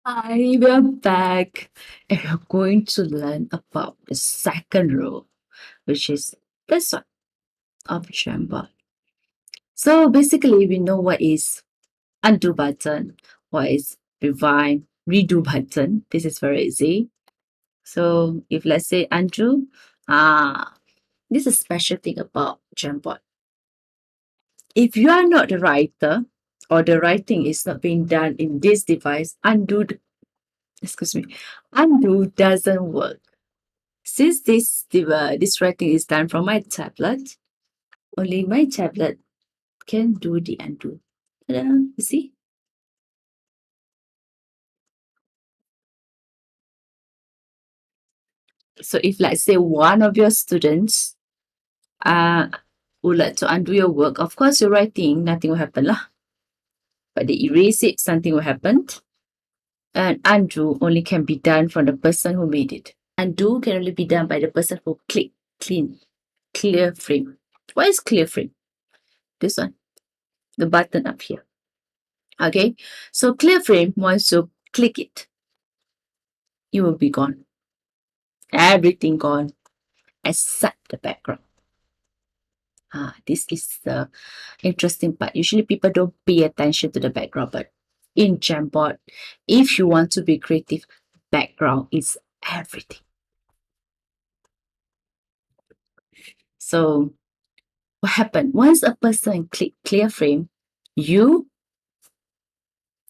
Hi, we are back and we're going to learn about the second rule, which is this one of Jamboard. So basically, we know what is undo button, what is rewind, redo button. This is very easy. So if let's say undo, this is a special thing about Jamboard. If you are not the writer or the writing is not being done in this device, undo doesn't work. Since this writing is done from my tablet, only my tablet can do the undo. Ta-da, you see? So if let's say one of your students uh would like to undo your work, of course your writing, nothing will happen lah. But they erase it, something will happen. And undo only can be done from the person who made it. Undo can only be done by the person who click clear frame. What is clear frame? This one, the button up here. Okay, so clear frame, once you click it, you will be gone. Everything gone except the background. This is the interesting part. Usually people don't pay attention to the background, but in Jamboard, if you want to be creative, background is everything. So what happened? Once a person click clear frame,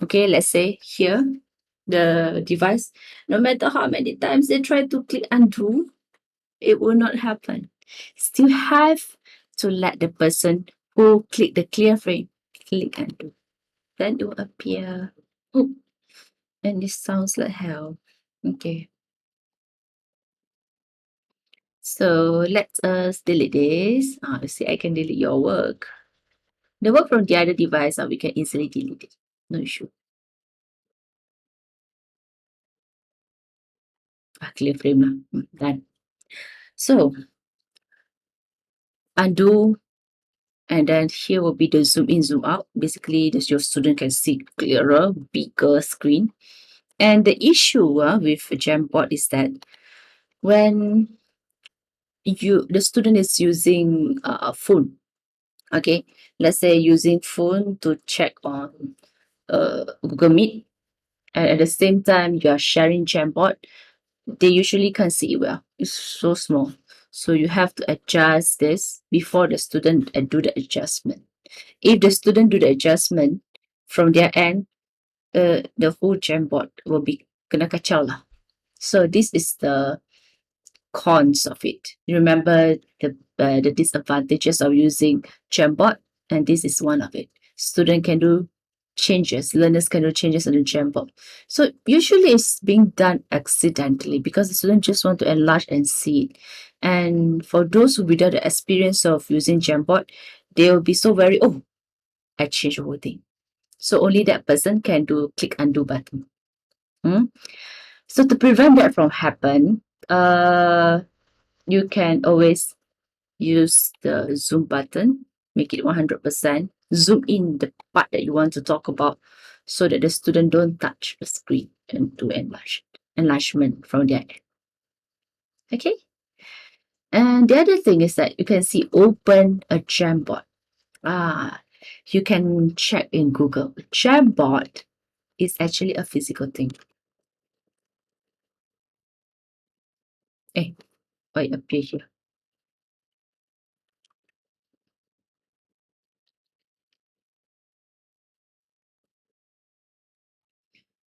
okay, let's say here, the device, no matter how many times they try to click undo, it will not happen. Still have to let the person who click the clear frame click undo. Then it will appear. Oh, and this sounds like hell. Okay. So let us delete this. You see, I can delete your work. The work from the other device, we can easily delete it. No issue. Clear frame lah. Done. So undo, and then here will be the zoom in, zoom out. Basically, your student can see clearer, bigger screen. And the issue with Jamboard is that when the student is using a phone, okay, let's say using phone to check on Google Meet, and at the same time you are sharing Jamboard, they usually can't see it well. It's so small. So you have to adjust this before the student do the adjustment. If the student do the adjustment from their end, the whole Jamboard will be kena kacau lah. So this is the cons of it. Remember the disadvantages of using Jamboard, and this is one of it. Student can do changes, learners can do changes on the Jamboard. So usually it's being done accidentally because the student just want to enlarge and see it. And for those who without the experience of using Jamboard, they will be so very, oh, I changed the whole thing. So only that person can do click undo button. So to prevent that from happen, you can always use the zoom button, make it 100%, zoom in the part that you want to talk about so that the student don't touch the screen and do enlargement from there. Okay? And the other thing is that you can see open a Jamboard. You can check in Google. Jamboard is actually a physical thing. Why it appear here?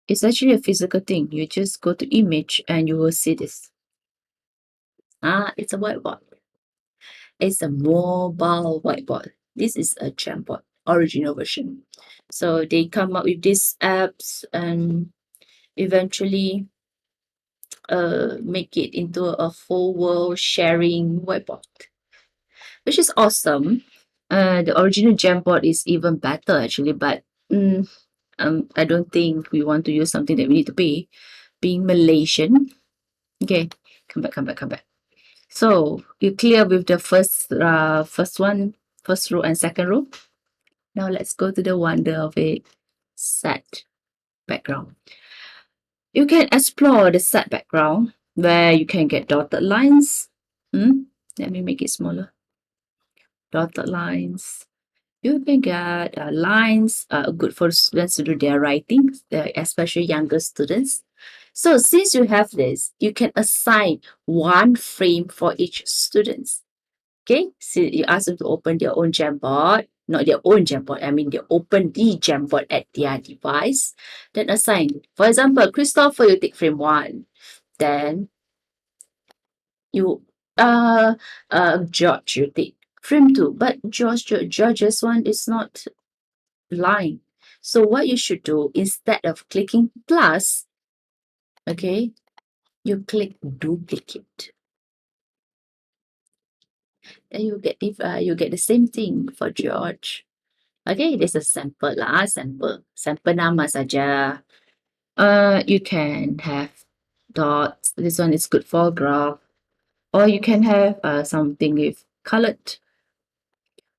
It's actually a physical thing. You just go to image and you will see this. It's a whiteboard. It's a mobile whiteboard. This is a Jamboard original version. So they come up with these apps and eventually make it into a full world sharing whiteboard, which is awesome. The original Jamboard is even better actually, but I don't think we want to use something that we need to pay. Being Malaysian. Okay, come back. So you clear with the first row and second row. Now let's go to the wonder of it. Set background. You can explore the set background where you can get dotted lines. Let me make it smaller. Dotted lines. You can get lines good for students to do their writing, especially younger students. So since you have this, you can assign one frame for each student. Okay, so you ask them to open their own Jamboard, not their own Jamboard, I mean they open the Jamboard at their device, then assign. For example, Christopher, you take frame 1. Then you George, you take frame 2. But George's one is not line. So what you should do, instead of clicking plus, okay, you click duplicate. And you get the same thing for George. Okay, this is sample lah, sample nama saja. You can have dots. This one is good for graph, or you can have something with colored,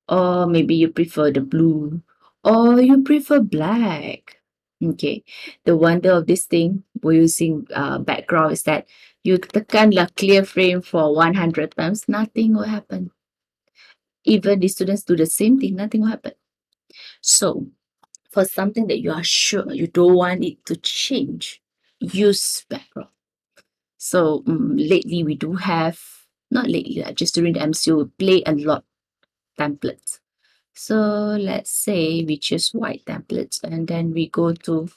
or maybe you prefer the blue, or you prefer black. Okay, the wonder of this thing we're using background is that you tekan the clear frame for 100 times, nothing will happen. Even the students do the same thing, nothing will happen. So for something that you are sure you don't want it to change, use background. So lately we do have, not lately, just during the MCU, we play a lot templates. So let's say we choose white templates and then we go to,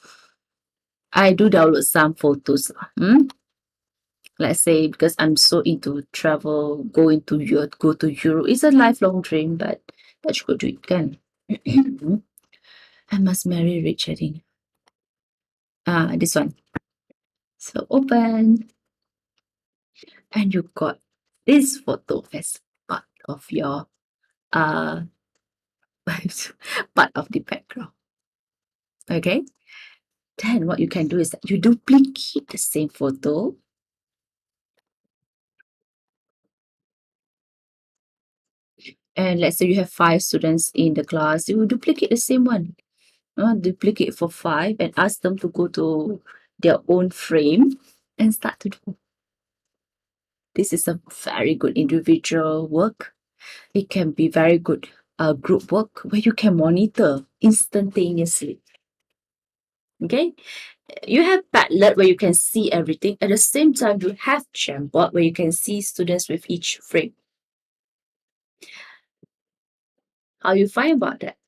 I do download some photos. Let's say because I'm so into travel, go to Europe. It's a lifelong dream, but that's good to it, can. I must marry rich, I think. This one. So open, and you got this photo as part of your part of the background. Okay. Then what you can do is that you duplicate the same photo. And let's say you have 5 students in the class, you will duplicate the same one. Duplicate for 5 and ask them to go to their own frame and start to do. This is a very good individual work. It can be very good group work where you can monitor instantaneously. Okay, you have Padlet where you can see everything. At the same time, you have Jamboard where you can see students with each frame. How you find about that?